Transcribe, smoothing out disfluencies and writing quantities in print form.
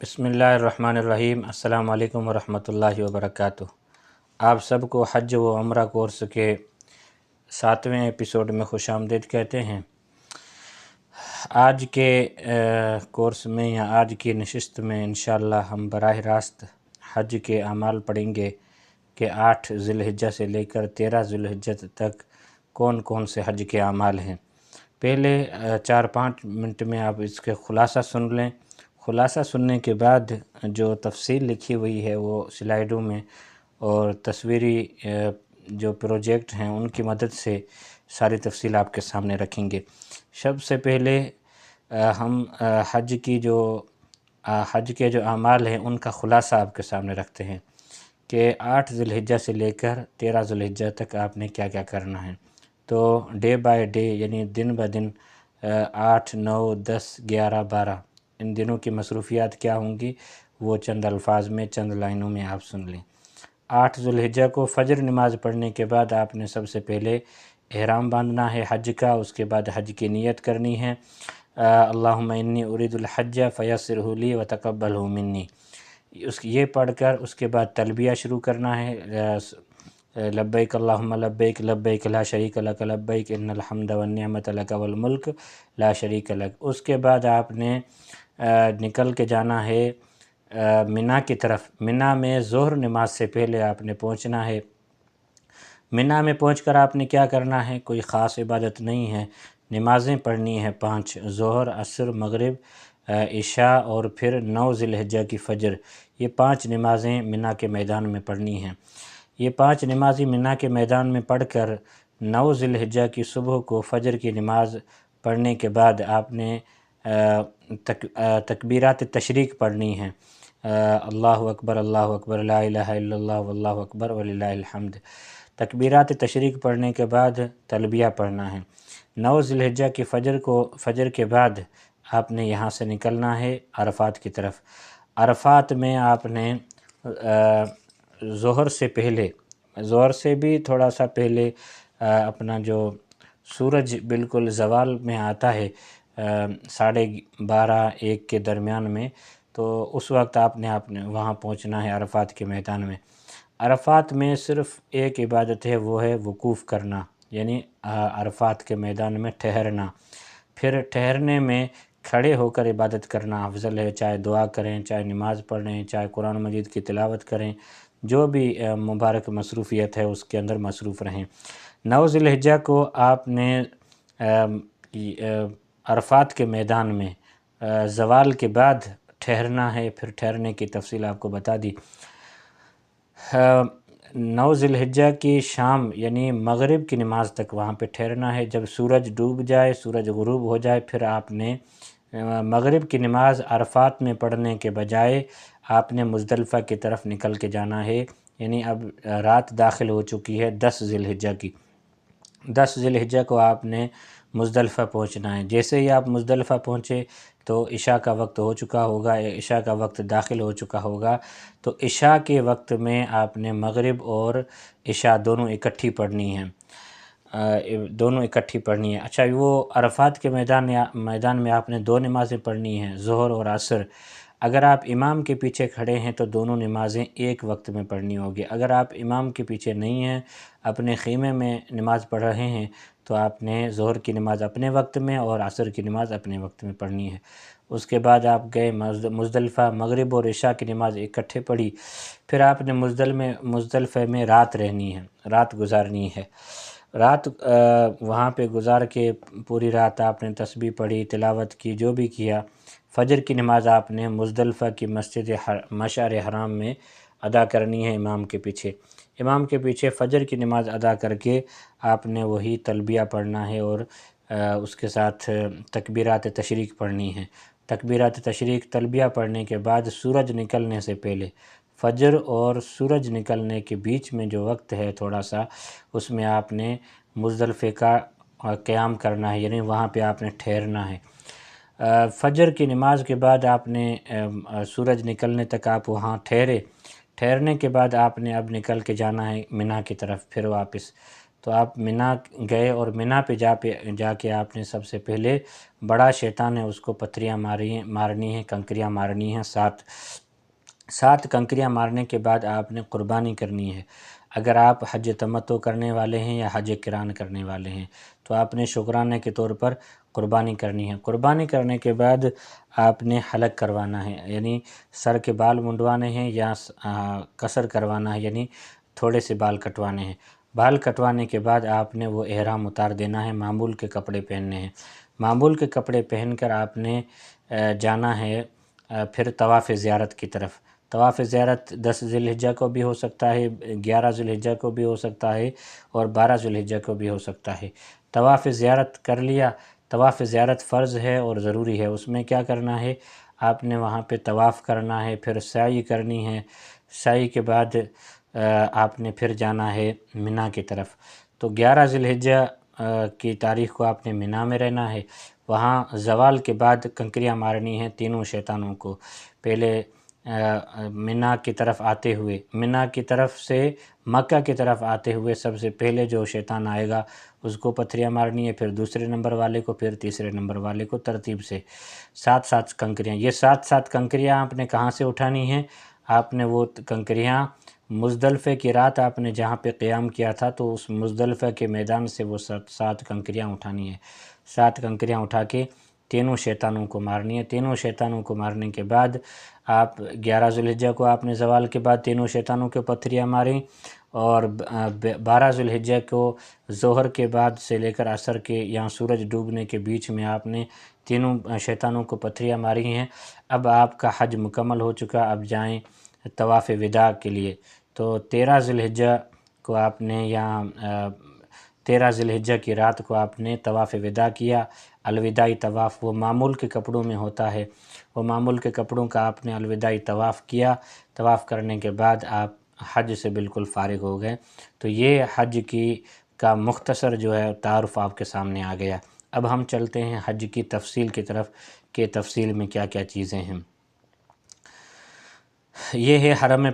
بسم اللہ الرحمن الرحیم۔ السلام علیکم ورحمۃ اللہ وبرکاتہ۔ آپ سب کو حج و عمرہ کورس کے 7ویں ایپیسوڈ میں خوش آمدید کہتے ہیں۔ آج کے کورس میں یا آج کی نشست میں انشاءاللہ ہم براہ راست حج کے اعمال پڑھیں گے کہ 8 ذی الحجہ سے لے کر 13 ذی الحجہ تک کون کون سے حج کے اعمال ہیں۔ پہلے 4-5 منٹ میں آپ اس کے خلاصہ سن لیں۔ خلاصہ سننے کے بعد جو تفصیل لکھی ہوئی ہے وہ سلائیڈوں میں اور تصویری جو پروجیکٹ ہیں ان کی مدد سے ساری تفصیل آپ کے سامنے رکھیں گے۔ سب سے پہلے ہم حج کے جو اعمال ہیں ان کا خلاصہ آپ کے سامنے رکھتے ہیں کہ 8 ذی الحجہ سے لے کر 13 ذی الحجہ تک آپ نے کیا کیا کرنا ہے۔ تو ڈے بائی ڈے یعنی دن بہ دن 8، 9، 10، 11، 12 ان دنوں کی مصروفیات کیا ہوں گی وہ چند الفاظ میں چند لائنوں میں آپ سن لیں۔ 8 ذی الحجہ کو فجر نماز پڑھنے کے بعد آپ نے سب سے پہلے احرام باندھنا ہے حج کا، اس کے بعد حج کی نیت کرنی ہے۔ اللہم انی ارید الحج فیسرہ لی وتقبلہ منی، یہ پڑھ کر اس کے بعد تلبیہ شروع کرنا ہے۔ لبیک اللہم لبیک لبیک لا شریک لک لبیک ان الحمد والنعمت لک والملک لا شریک لک۔ اس کے بعد آپ نے نکل کے جانا ہے منا کی طرف۔ منا میں ظہر نماز سے پہلے آپ نے پہنچنا ہے۔ منا میں پہنچ کر آپ نے کیا کرنا ہے، کوئی خاص عبادت نہیں ہے، نمازیں پڑھنی ہیں 5، ظہر، عصر، مغرب، عشاء اور پھر 9 ذی الحجہ کی فجر۔ یہ 5 نمازیں منا کے میدان میں پڑھنی ہیں۔ یہ 5 نمازیں منا کے میدان میں پڑھ کر 9 ذی الحجہ کی صبح کو فجر کی نماز پڑھنے کے بعد آپ نے تکبیرات تشریق پڑھنی ہیں۔ اللہ اکبر لا الہ الا اللہ واللہ اکبر وللہ الحمد۔ تکبیرات تشریق پڑھنے کے بعد تلبیہ پڑھنا ہے۔ 9 ذی الحجہ کی فجر کے بعد آپ نے یہاں سے نکلنا ہے عرفات کی طرف۔ عرفات میں آپ نے ظہر سے پہلے، ظہر سے بھی تھوڑا سا پہلے اپنا جو سورج بالکل زوال میں آتا ہے 12:30 1 کے درمیان میں، تو اس وقت آپ نے وہاں پہنچنا ہے عرفات کے میدان میں۔ عرفات میں صرف ایک عبادت ہے، وہ ہے وقوف کرنا، یعنی عرفات کے میدان میں ٹھہرنا۔ پھر ٹھہرنے میں کھڑے ہو کر عبادت کرنا افضل ہے، چاہے دعا کریں، چاہے نماز پڑھیں، چاہے قرآن مجید کی تلاوت کریں، جو بھی مبارک مصروفیت ہے اس کے اندر مصروف رہیں۔ 9 ذی الحجہ کو آپ نے عرفات کے میدان میں زوال کے بعد ٹھہرنا ہے۔ پھر ٹھہرنے کی تفصیل آپ کو بتا دی۔ 9 ذی الحجہ کی شام یعنی مغرب کی نماز تک وہاں پہ ٹھہرنا ہے۔ جب سورج ڈوب جائے، سورج غروب ہو جائے، پھر آپ نے مغرب کی نماز عرفات میں پڑھنے کے بجائے آپ نے مزدلفہ کی طرف نکل کے جانا ہے، یعنی اب رات داخل ہو چکی ہے 10 ذی الحجہ کی۔ 10 ذی الحجہ کو آپ نے مزدلفہ پہنچنا ہے۔ جیسے ہی آپ مزدلفہ پہنچے تو عشاء کا وقت ہو چکا ہوگا، عشاء کا وقت داخل ہو چکا ہوگا، تو عشاء کے وقت میں آپ نے مغرب اور عشاء دونوں اکٹھی پڑھنی ہیں، اچھا وہ عرفات کے میدان میں آپ نے 2 نمازیں پڑھنی ہیں، ظہر اور عصر۔ اگر آپ امام کے پیچھے کھڑے ہیں تو دونوں نمازیں ایک وقت میں پڑھنی ہوگی۔ اگر آپ امام کے پیچھے نہیں ہیں، اپنے خیمے میں نماز پڑھ رہے ہیں، تو آپ نے ظہر کی نماز اپنے وقت میں اور عصر کی نماز اپنے وقت میں پڑھنی ہے۔ اس کے بعد آپ گئے مزدلفہ، مغرب اور عشاء کی نماز اکٹھے پڑھی۔ پھر آپ نے مزدلفہ میں رات رہنی ہے، رات گزارنی ہے۔ رات وہاں پہ گزار کے پوری رات آپ نے تسبیح پڑھی، تلاوت کی، جو بھی کیا۔ فجر کی نماز آپ نے مزدلفہ کی مسجد مشعر حرام میں ادا کرنی ہے امام کے پیچھے۔ امام کے پیچھے فجر کی نماز ادا کر کے آپ نے وہی تلبیہ پڑھنا ہے اور اس کے ساتھ تکبیرات تشریق پڑھنی ہے۔ تکبیرات تشریق تلبیہ پڑھنے کے بعد سورج نکلنے سے پہلے، فجر اور سورج نکلنے کے بیچ میں جو وقت ہے تھوڑا سا، اس میں آپ نے مزدلفے کا قیام کرنا ہے، یعنی وہاں پہ آپ نے ٹھہرنا ہے۔ فجر کی نماز کے بعد آپ نے سورج نکلنے تک آپ وہاں ٹھہرے۔ ٹھہرنے کے بعد آپ نے اب نکل کے جانا ہے منا کی طرف پھر واپس۔ تو آپ منا گئے اور منا پہ جا کے آپ نے سب سے پہلے بڑا شیطان ہے اس کو پتھریاں مارنی ہیں، کنکریاں مارنی ہیں، 7 کنکریاں مارنے کے بعد آپ نے قربانی کرنی ہے۔ اگر آپ حج تمتع کرنے والے ہیں یا حج قران کرنے والے ہیں تو آپ نے شکرانے کے طور پر قربانی کرنی ہے۔ قربانی کرنے کے بعد آپ نے حلق کروانا ہے، یعنی سر کے بال منڈوانے ہیں یا قصر کروانا ہے، یعنی تھوڑے سے بال کٹوانے ہیں۔ بال کٹوانے کے بعد آپ نے وہ احرام اتار دینا ہے، معمول کے کپڑے پہننے ہیں۔ معمول کے کپڑے پہن کر آپ نے جانا ہے پھر طواف زیارت کی طرف۔ طواف زیارت 10 ذی الحجہ کو بھی ہو سکتا ہے، 11 ذی الحجہ کو بھی ہو سکتا ہے اور 12 ذی الحجہ کو بھی ہو سکتا ہے۔ طواف زیارت کر لیا۔ طواف زیارت فرض ہے اور ضروری ہے۔ اس میں کیا کرنا ہے، آپ نے وہاں پہ طواف کرنا ہے، پھر سعی کرنی ہے۔ سعی کے بعد آپ نے پھر جانا ہے منا کی طرف۔ تو 11 ذی الحجہ کی تاریخ کو آپ نے منا میں رہنا ہے۔ وہاں زوال کے بعد کنکریاں مارنی ہیں تینوں شیطانوں کو۔ پہلے منا کی طرف آتے ہوئے، منا کی طرف سے مکہ کی طرف آتے ہوئے سب سے پہلے جو شیطان آئے گا اس کو پتھریاں مارنی ہے، پھر دوسرے نمبر والے کو، پھر تیسرے نمبر والے کو، ترتیب سے 7 کنکریاں۔ یہ 7 کنکریاں آپ نے کہاں سے اٹھانی ہیں؟ آپ نے وہ کنکریاں مزدلفہ کی رات آپ نے جہاں پہ قیام کیا تھا تو اس مزدلفہ کے میدان سے وہ 7 کنکریاں اٹھانی ہیں۔ 7 کنکریاں اٹھا کے تینوں شیطانوں کو مارنی ہے۔ تینوں شیطانوں کو مارنے کے بعد آپ 11 ذی الحجہ کو آپ نے زوال کے بعد تینوں شیطانوں کے پتھریاں ماریں، اور 12 ذی الحجہ کو ظہر کے بعد سے لے کر عصر کے یا سورج ڈوبنے کے بیچ میں آپ نے تینوں شیطانوں کو پتھریاں ماری ہیں۔ اب آپ کا حج مکمل ہو چکا، اب جائیں طواف وداع کے لیے۔ تو 13 ذی الحجہ کو آپ نے 13 ذی الحجہ کی رات کو آپ نے طواف وداع کیا، الوداعی طواف، وہ معمول کے کپڑوں میں ہوتا ہے۔ وہ معمول کے کپڑوں کا آپ نے الوداعی طواف کیا۔ طواف کرنے کے بعد آپ حج سے بالکل فارغ ہو گئے۔ تو یہ حج کا مختصر جو ہے تعارف آپ کے سامنے آ گیا۔ اب ہم چلتے ہیں حج کی تفصیل کی طرف کہ تفصیل میں کیا کیا چیزیں ہیں۔ یہ ہے حرم